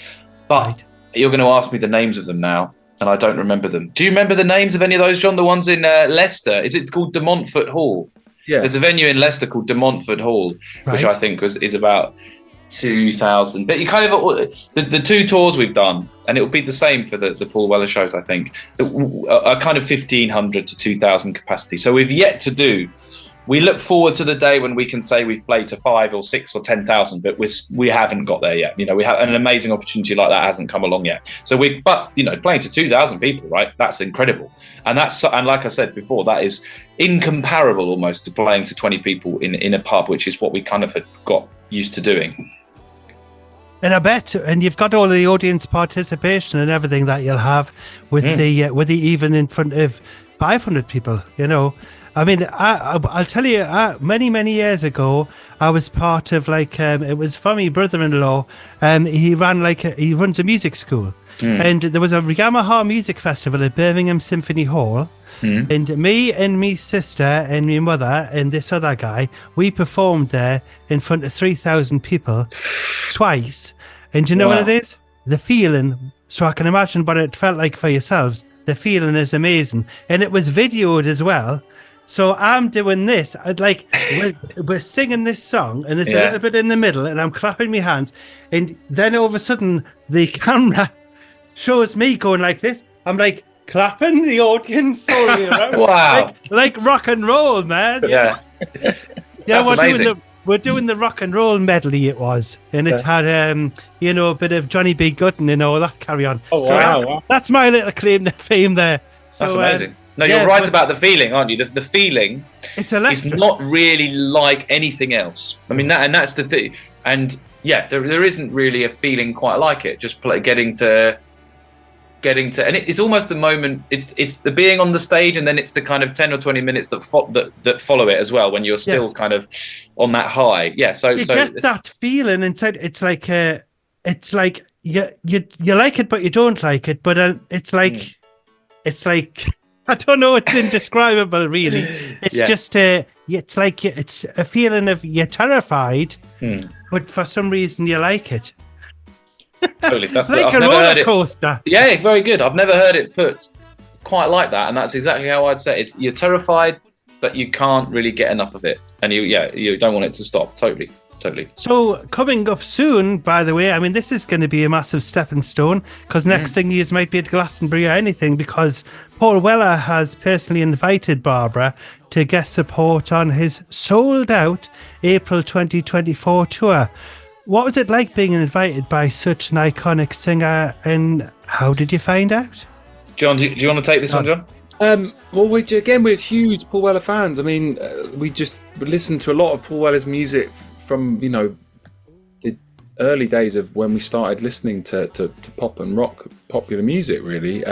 But You're going to ask me the names of them now, and I don't remember them. Do you remember the names of any of those, John? The ones in Leicester? Is it called De Montfort Hall? Yeah. There's a venue in Leicester called De Montfort Hall, which I think is about 2,000. But you kind of the two tours we've done, and it will be the same for the Paul Weller shows, I think, are kind of 1,500 to 2,000 capacity. So we've yet to do. We look forward to the day when we can say we've played to 5 or 6 or 10,000, but we haven't got there yet. You know, we have an amazing opportunity like that hasn't come along yet. So but you know, playing to 2,000 people, right? That's incredible, and like I said before, that is incomparable almost to playing to 20 people in a pub, which is what we kind of had got used to doing. And I bet, and you've got all the audience participation and everything that you'll have with the even in front of 500 people, you know. I mean, I'll tell you, many years ago, I was part of it was for my brother-in-law. He runs a music school, and there was a Yamaha music festival at Birmingham Symphony Hall, and me and my sister and my mother and this other guy, we performed there in front of 3,000 people twice. And you know what it is? The feeling. So I can imagine what it felt like for yourselves. The feeling is amazing, and it was videoed as well. So I'm doing this. We're singing this song, and there's a little bit in the middle, and I'm clapping my hands, and then all of a sudden the camera shows me going like this. I'm like clapping the audience all around. Wow, like rock and roll, man. Yeah, yeah. We're doing the rock and roll medley. It was, and it had a bit of Johnny B. Gooden and all that carry on. Oh so wow, that's my little claim to fame there. So, that's amazing. No, you're right about the feeling, aren't you? The feeling it's electric. It's not really like anything else. I mean, that's the thing. And yeah, there isn't really a feeling quite like it. Just getting to, and it's almost the moment. It's the being on the stage, and then it's the kind of 10 or 20 minutes that follow it as well, when you're still kind of on that high. Yeah, so you get that feeling inside. It's like you like it, but you don't like it. But it's like. I don't know. It's indescribable, really. It's just it's like it's a feeling of you're terrified, but for some reason you like it. Totally, that's like a roller coaster. Yeah, very good. I've never heard it put quite like that, and that's exactly how I'd say it. You're terrified, but you can't really get enough of it, and you don't want it to stop. Totally. So coming up soon, by the way, I mean, this is going to be a massive stepping stone, because next thing you might be at Glastonbury or anything, because Paul Weller has personally invited Barbara to guest support on his sold-out April 2024 tour. What was it like being invited by such an iconic singer, and how did you find out? John, do you want to take this one, John? Well, we're huge Paul Weller fans. I mean, we just listened to a lot of Paul Weller's music from, you know, the early days of when we started listening to pop and rock popular music, really.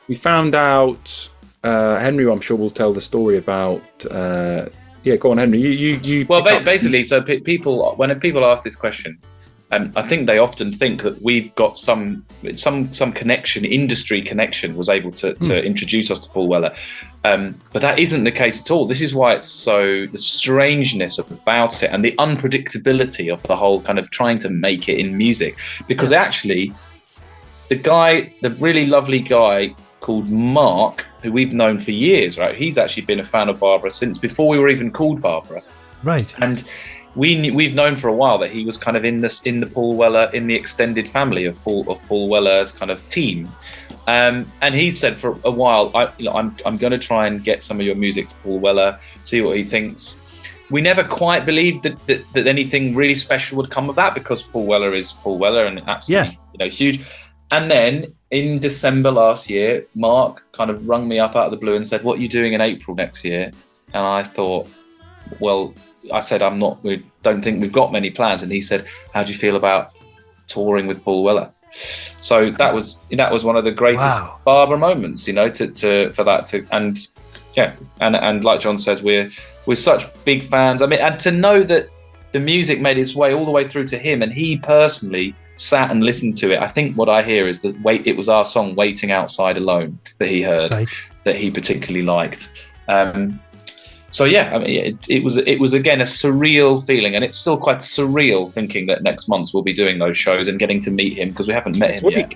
We found out, Henry, I'm sure will tell the story about, go on, Henry. You well, basically, so when people ask this question, I think they often think that we've got some connection, industry connection, was able to introduce us to Paul Weller. But that isn't the case at all. This is why it's the strangeness about it and the unpredictability of the whole kind of trying to make it in music. Because actually, the really lovely guy called Mark, who we've known for years, right? He's actually been a fan of Barbara since before we were even called Barbara. Right. And we've known for a while that he was kind of in the Paul Weller, in the extended family of Paul Weller's kind of team. And he said for a while, I'm going to try and get some of your music to Paul Weller, see what he thinks. We never quite believed that anything really special would come of that, because Paul Weller is Paul Weller and absolutely huge. And then in December last year, Mark kind of rung me up out of the blue and said, "What are you doing in April next year?" And I thought, well, I said, we don't think we've got many plans. And he said, "How do you feel about touring with Paul Weller?" So that was one of the greatest Barbara moments, and like John says, we're such big fans. I mean, and to know that the music made its way all the way through to him, and he personally sat and listened to it. I think what I hear is it was our song "Waiting Outside Alone" that he heard, that he particularly liked. So yeah, I mean, it was again a surreal feeling, and it's still quite surreal thinking that next month we'll be doing those shows and getting to meet him, because we haven't met him yet.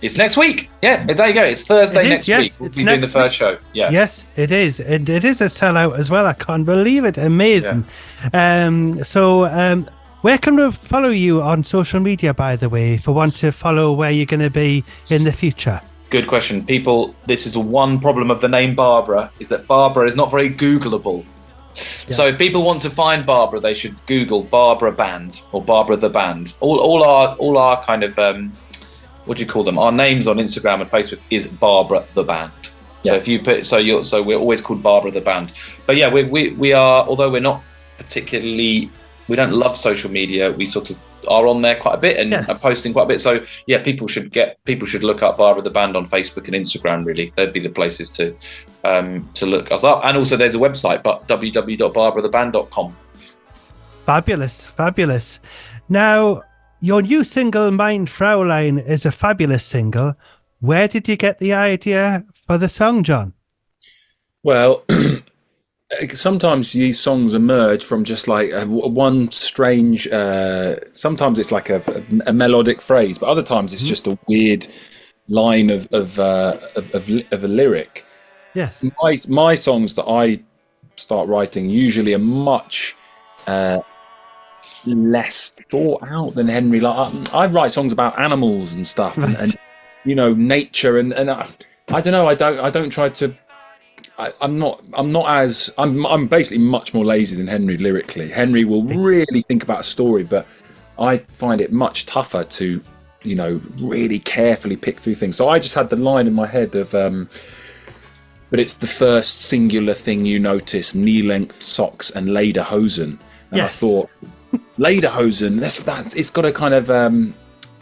It's next week. Yeah, there you go. It's Thursday next week. We'll be doing the first show. Yeah. Yes, it is. And it is a sellout as well. I can't believe it. Amazing. Yeah. Where can we follow you on social media, by the way, if we want to follow where you're going to be in the future? Good question. People, this is one problem of the name Barbara, is that Barbara is not very Googleable. Yeah. So if people want to find Barbara, they should Google Barbara Band or Barbara the Band. All our kind of what do you call them? Our names on Instagram and Facebook is Barbara the Band. Yeah. So if you put so we're always called Barbara the Band. But yeah, we are, although we're not particularly, we don't love social media, we sort of are on there quite a bit and are posting quite a bit. So yeah, people should look up Barbara the Band on Facebook and Instagram. Really, they'd be the places to look us up. And also there's a website, but www.barbaratheband.com. Fabulous. Now, your new single, Mein Fraulein, is a fabulous single. Where did you get the idea for the song, John? Well, sometimes these songs emerge from just like one strange. Sometimes it's like a melodic phrase, but other times it's just a weird line of a lyric. Yes, my songs that I start writing usually are much less thought out than Henry. Like I write songs about animals and stuff, and nature, and I don't know. I don't try to. I'm basically much more lazy than Henry lyrically. Henry will really think about a story, but I find it much tougher to, really carefully pick through things. So I just had the line in my head of, but it's the first singular thing you notice: knee-length socks and lederhosen. And I thought, lederhosen. That's it's got a kind of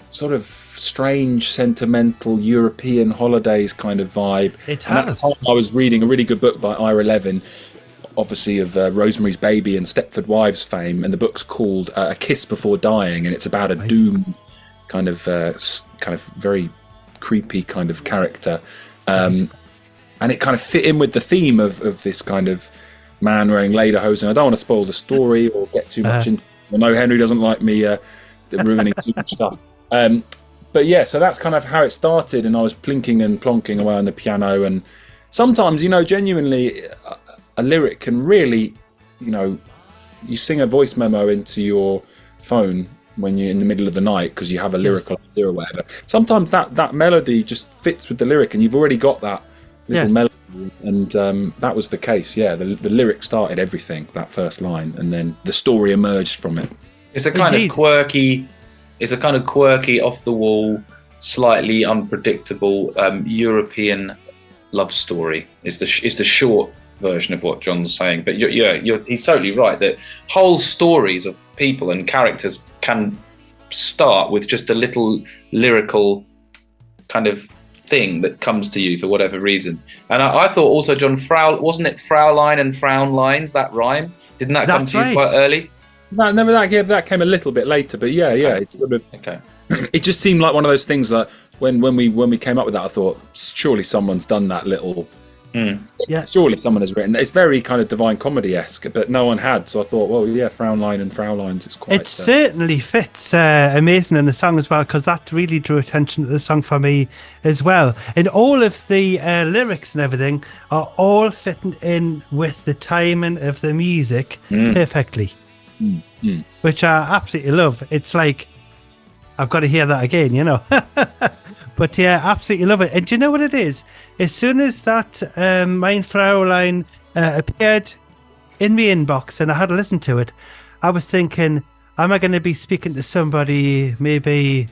sort of strange, sentimental European holidays kind of vibe. It has. And at the time, I was reading a really good book by Ira Levin, obviously of Rosemary's Baby and Stepford Wives fame, and the book's called A Kiss Before Dying, and it's about a doomed kind of very creepy kind of character, and it kind of fit in with the theme of this kind of man wearing lederhosen. I don't want to spoil the story or get too much into it. I know Henry doesn't like me ruining too much stuff. But yeah, so that's kind of how it started, and I was plinking and plonking away on the piano, and sometimes, genuinely, a lyric can really, you sing a voice memo into your phone when you're in the middle of the night because you have a lyrical idea or whatever. Sometimes that melody just fits with the lyric, and you've already got that little melody, and that was the case. Yeah, the lyric started everything, that first line, and then the story emerged from it. It's a kind of quirky. It's a kind of quirky, off-the-wall, slightly unpredictable European love story. Is the short version of what John's saying. But he's totally right that whole stories of people and characters can start with just a little lyrical kind of thing that comes to you for whatever reason. And I thought also, John, wasn't it Fraulein and Frauenlines, that rhyme? Didn't that come to you quite early? No, never that came a little bit later, but yeah, it's sort of it just seemed like one of those things that when we came up with that, I thought surely someone's done that little Yeah. Surely someone has written. It's very kind of Divine Comedy-esque, but no one had. So I thought, well, yeah, Fraulein and Fraulein's. It's quite. It certainly fits amazing in the song as well, because that really drew attention to the song for me as well. And all of the lyrics and everything are all fitting in with the timing of the music perfectly, which I absolutely love. It's like, I've got to hear that again, you know. But yeah, absolutely love it. And do you know what it is? As soon as that Mein Fraulein appeared in my inbox and I had to listen to it, I was thinking, am I going to be speaking to somebody maybe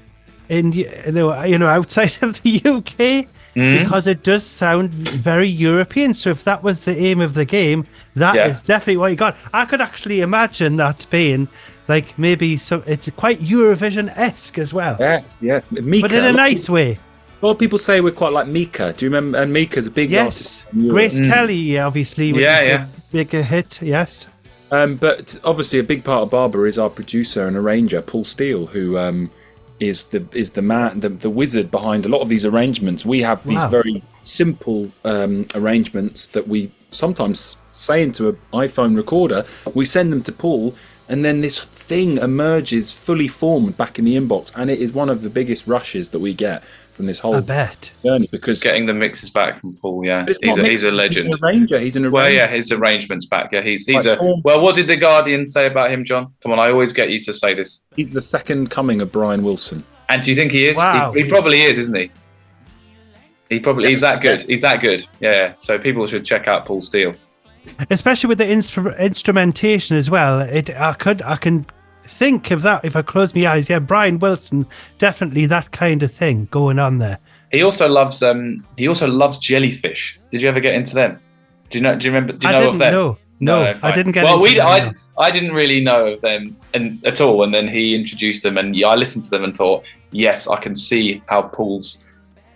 in outside of the UK? Because it does sound very European. So if that was the aim of the game, that is definitely what you got. I could actually imagine that being like maybe it's quite Eurovision-esque as well. Yes. Mika, but in a nice way. A lot of people say we're quite like Mika. Do you remember? And Mika's a big artist. Grace Kelly, obviously, was a big hit, yes. But obviously a big part of Barbara is our producer and arranger, Paul Steele, who is the man, the wizard behind a lot of these arrangements. We have these very simple arrangements that we sometimes say into an iPhone recorder. We send them to Paul, and then this thing emerges fully formed back in the inbox, and it is one of the biggest rushes that we get from this whole journey, because getting the mixes back from Paul, he's a legend. He's an arranger. Well, yeah, his arrangements back. Yeah, he's well. What did the Guardian say about him, John? Come on, I always get you to say this. He's the second coming of Brian Wilson. And do you think he is? Wow. He probably is, isn't he? He's that good. He's that good. Yeah. So people should check out Paul Steele. Especially with the instrumentation as well. I can think of that if I close my eyes. Yeah, Brian Wilson, definitely that kind of thing going on there. He also loves jellyfish. Did you ever get into them? Do you remember? Do you know of them? No, I didn't get. Well, I didn't really know of them at all, and then he introduced them, and I listened to them and thought, yes, I can see how Paul's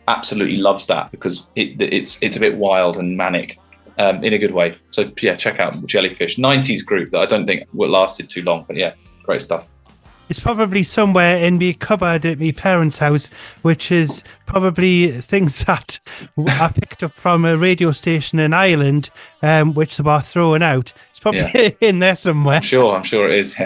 absolutely loves that, because it's a bit wild and manic. In a good way. So yeah, check out Jellyfish, 90s group that I don't think lasted too long, but yeah, great stuff. It's probably somewhere in my cupboard at my parents' house, which is probably things that I picked up from a radio station in Ireland, which they were throwing out. It's probably in there somewhere. I'm sure it is.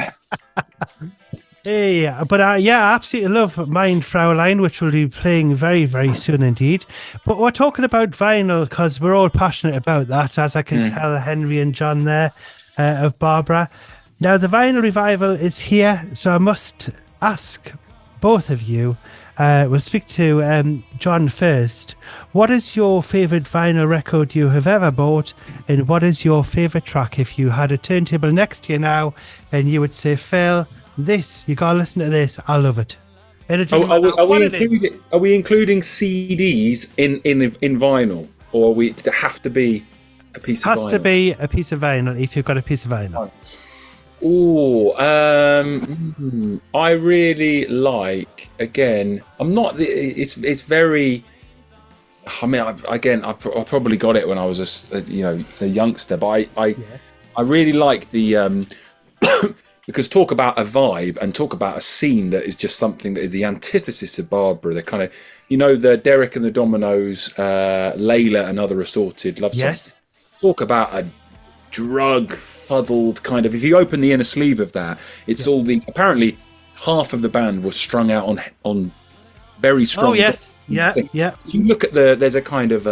Yeah. But I absolutely love Mein Fraulein, which we'll be playing very, very soon indeed. But we're talking about vinyl because we're all passionate about that, as I can tell Henry and John there of Barbara. Now, the vinyl revival is here, so I must ask both of you. We'll speak to John first. What is your favourite vinyl record you have ever bought, and what is your favourite track? If you had a turntable next to you now and you would say, Phil, you gotta listen to this. I love it. Are we including CDs in vinyl, or does it have to be a piece of vinyl? Has to be a piece of vinyl if you've got a piece of vinyl. I really like. Again, I'm not. It's very. I mean, I probably got it when I was a youngster, but I really like the. Because talk about a vibe and talk about a scene that is just something that is the antithesis of Barbara. The kind of, the Derek and the Dominoes, Layla and Other Assorted Love Songs. Talk about a drug-fuddled kind of... If you open the inner sleeve of that, it's all these... Apparently, half of the band was strung out on very strong... Oh, yes. Yeah. If you look at there's a kind of...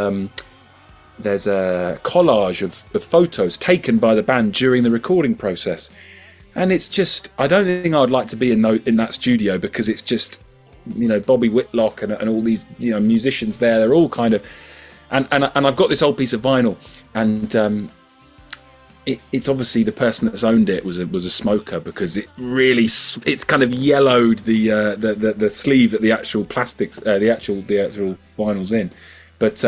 there's a collage of photos taken by the band during the recording process. And it's just, I don't think I'd like to be in that studio, because it's just, Bobby Whitlock and all these, musicians there. They're all kind of, and I've got this old piece of vinyl, and it's obviously the person that's owned it was a smoker, because it's kind of yellowed the sleeve that the actual plastics, the actual vinyl's in. But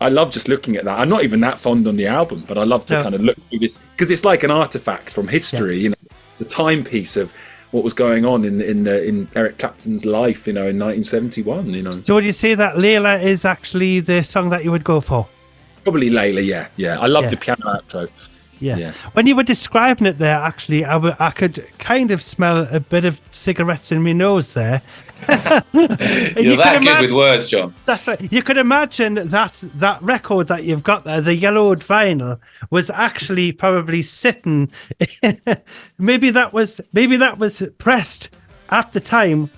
I love just looking at that. I'm not even that fond on the album, but I love to kind of look through this, because it's like an artifact from history. It's a timepiece of what was going on in Eric Clapton's life, in 1971. So would you say that Layla is actually the song that you would go for? Probably Layla, yeah. I love the piano outro. Yeah. When you were describing it there, actually, I could kind of smell a bit of cigarettes in my nose there. You're that good with words, John. That's right. You could imagine that record that you've got there, the yellowed vinyl, was actually probably sitting. maybe that was pressed at the time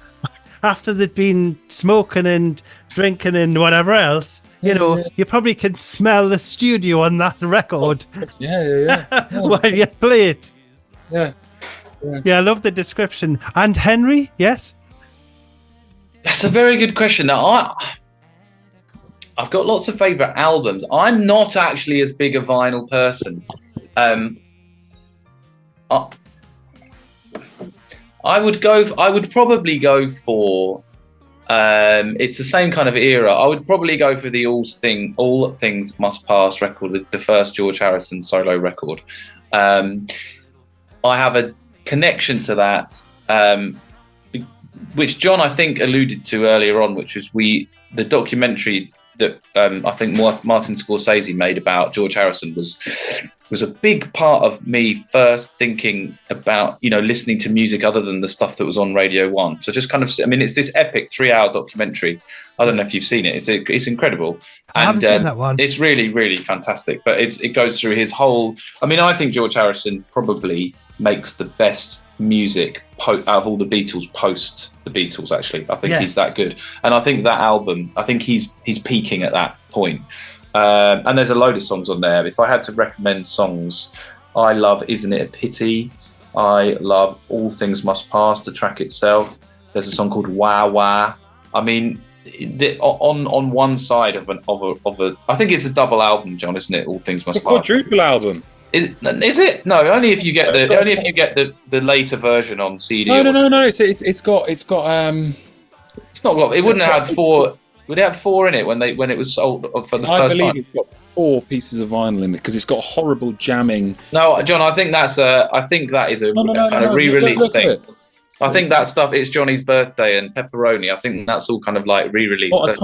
after they'd been smoking and drinking and whatever else. You probably can smell the studio on that record. Yeah. While you play it. Yeah. I love the description. And Henry, yes? That's a very good question. Now, I've got lots of favourite albums. I'm not actually as big a vinyl person. I would probably go for. It's the same kind of era. I would probably go for the All Things Must Pass record, the first George Harrison solo record. I have a connection to that, which John, I think, alluded to earlier on, which was the documentary that I think Martin Scorsese made about George Harrison was a big part of me first thinking about, listening to music other than the stuff that was on Radio 1. So just kind of, it's this epic 3-hour documentary. I don't know if you've seen it. It's incredible. I haven't seen that one. It's really, really fantastic. But it goes through his whole... I think George Harrison probably makes the best music out of all the Beatles post the Beatles, actually. I think he's that good. And I think that album, I think he's peaking at that point. And there's a load of songs on there. If I had to recommend songs, I love Isn't It a Pity? I love All Things Must Pass, the track itself. There's a song called Wah Wah. On one side of a, I think it's a double album, John, isn't it? All Things Must Pass. It's a quadruple album. Is it? No, only if you get the later version on CD. No. It's got. It's not got. It wouldn't have had 4. Would it have 4 in it when it was sold for the first time? I believe it's got 4 pieces of vinyl in it because it's got horrible jamming. No, John, I think that is a kind of re-release thing. I think that stuff. It's Johnny's birthday and pepperoni. I think that's all kind of like re-released. Not at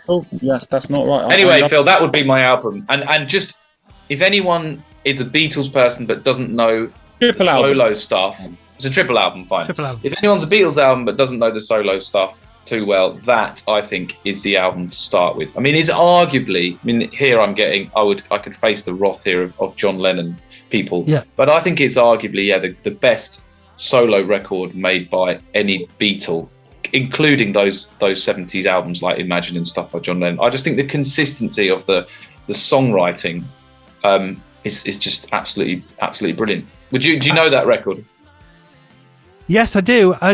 all. Yes, that's not right. Anyway, Phil, that would be my album. And just if anyone is a Beatles person but doesn't know the solo stuff, it's a triple album. Fine. If anyone's a Beatles album but doesn't know the solo stuff too well, that I think is the album to start with. It's arguably, here I could face the wrath here of John Lennon people, but I think it's arguably the best solo record made by any Beatle, including those 70s albums like Imagine and stuff by John Lennon. I just think the consistency of the songwriting is just absolutely brilliant. Do you know that record? Yes, I do. I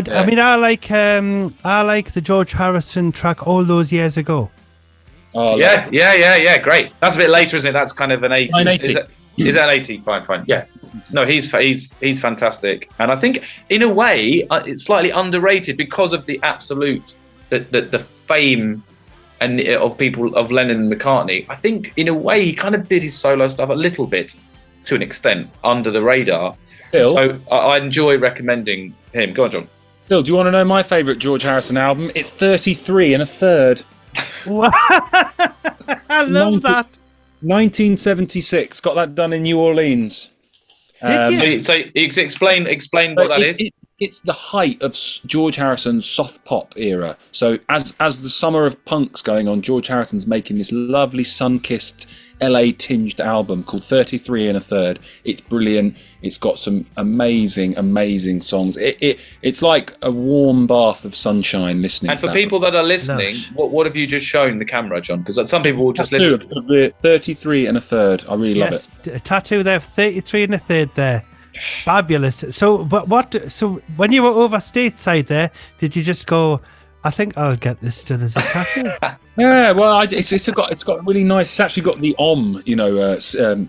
like the George Harrison track All Those Years Ago. Oh, yeah. Great. That's a bit later, isn't it? That's kind of an 80s. Is that 80? Fine. Yeah. No, he's fantastic, and I think in a way it's slightly underrated because of the absolute the fame and of people of Lennon and McCartney. I think in a way he kind of did his solo stuff a little bit to an extent under the radar. Phil, so I enjoy recommending him. Go on, John. Phil, do you want to know my favourite George Harrison album? It's 33 1/3. I love that. 1976. Got that done in New Orleans. Did you? So explain what that is. It's the height of George Harrison's soft pop era. So as the summer of punk's going on, George Harrison's making this lovely sun-kissed LA tinged album called 33 1/3. It's brilliant. It's got some amazing songs. It's like a warm bath of sunshine listening. And for people that are listening, what have you just shown the camera, John? Because some people will just listen. 33 1/3. I really love it. A tattoo there, 33 1/3 there. Fabulous. So when you were over stateside there, did you just go, I think I'll get this done as a tattoo? Yeah, well, it's got really nice. It's actually got the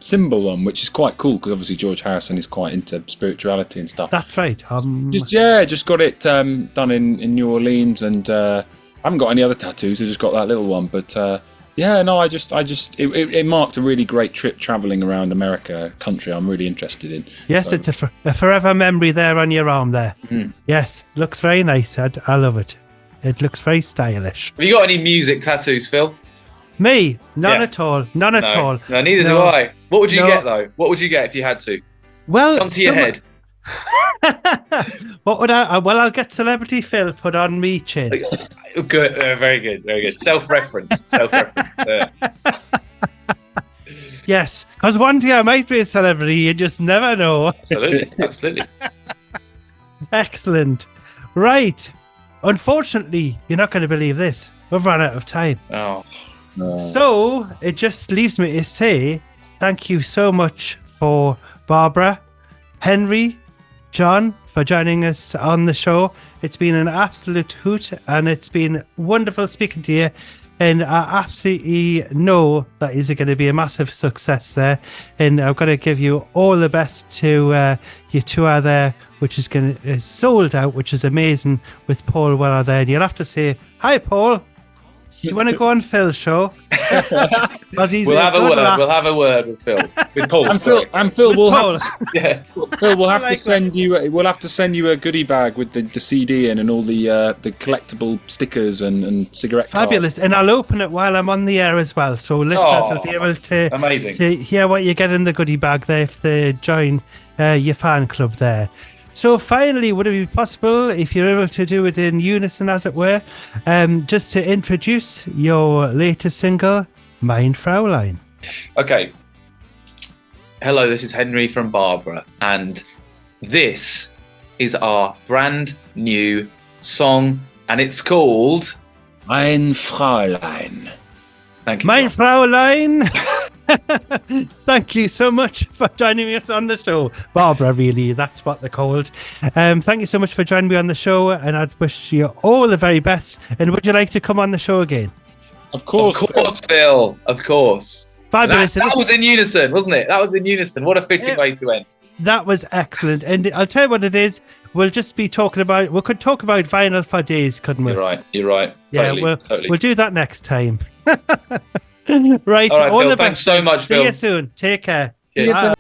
symbol on, which is quite cool because obviously George Harrison is quite into spirituality and stuff. That's right. Just got it done in New Orleans, and I haven't got any other tattoos. I just got that little one, but it marked a really great trip traveling around America, country I'm really interested in. Yes, so. It's a forever memory there on your arm there. Mm. Yes, looks very nice. I love it. It looks very stylish. Have you got any music tattoos, Phil? Me? None at all. None at all. No, neither do I. What would you get though? What would you get if you had to? Well, come to your head. What would I? Well, I'll get Celebrity Phil put on me chin. Good, very good, very good. Self-reference. Yes, because one day I might be a celebrity. You just never know. Absolutely. Excellent. Right. Unfortunately, you're not going to believe this. We've run out of time. Oh. No. So it just leaves me to say thank you so much for Barbara, Henry, John for joining us on the show. It's been an absolute hoot and it's been wonderful speaking to you. And I absolutely know that is going to be a massive success there. And I'm going to give you all the best to your tour there, which is going to sold out, which is amazing with Paul Weller there. And you'll have to say, hi, Paul. Do you want to go on Phil's show? We'll have a word with Phil. With Paul. And Phil, we'll have yeah. Phil, we'll have to send you. We'll have to send you a goodie bag with the CD in and all the collectible stickers and cigarette. Fabulous, cards. and I'll open it while I'm on the air as well, so listeners will be able to hear what you get in the goodie bag there if they join your fan club there. So finally, would it be possible, if you're able to do it in unison, as it were, just to introduce your latest single, Mein Fraulein? Okay. Hello, this is Henry from Barbara, and this is our brand new song, and it's called Mein Fräulein. Thank you. Mein Fraulein. Thank you so much for joining us on the show. Barbara, really, that's what they're called. Thank you so much for joining me on the show, and I'd wish you all the very best. And would you like to come on the show again? Of course, Phil. Of course. Fabulous. That was in unison, wasn't it? That was in unison. What a fitting way to end. That was excellent. And I'll tell you what it is. We'll just be talking about, we could talk about vinyl for days, couldn't we? You're right. Yeah, totally. We'll do that next time. Right. All right, Phil, thanks so much, Phil. See you soon. Take care. Cheers.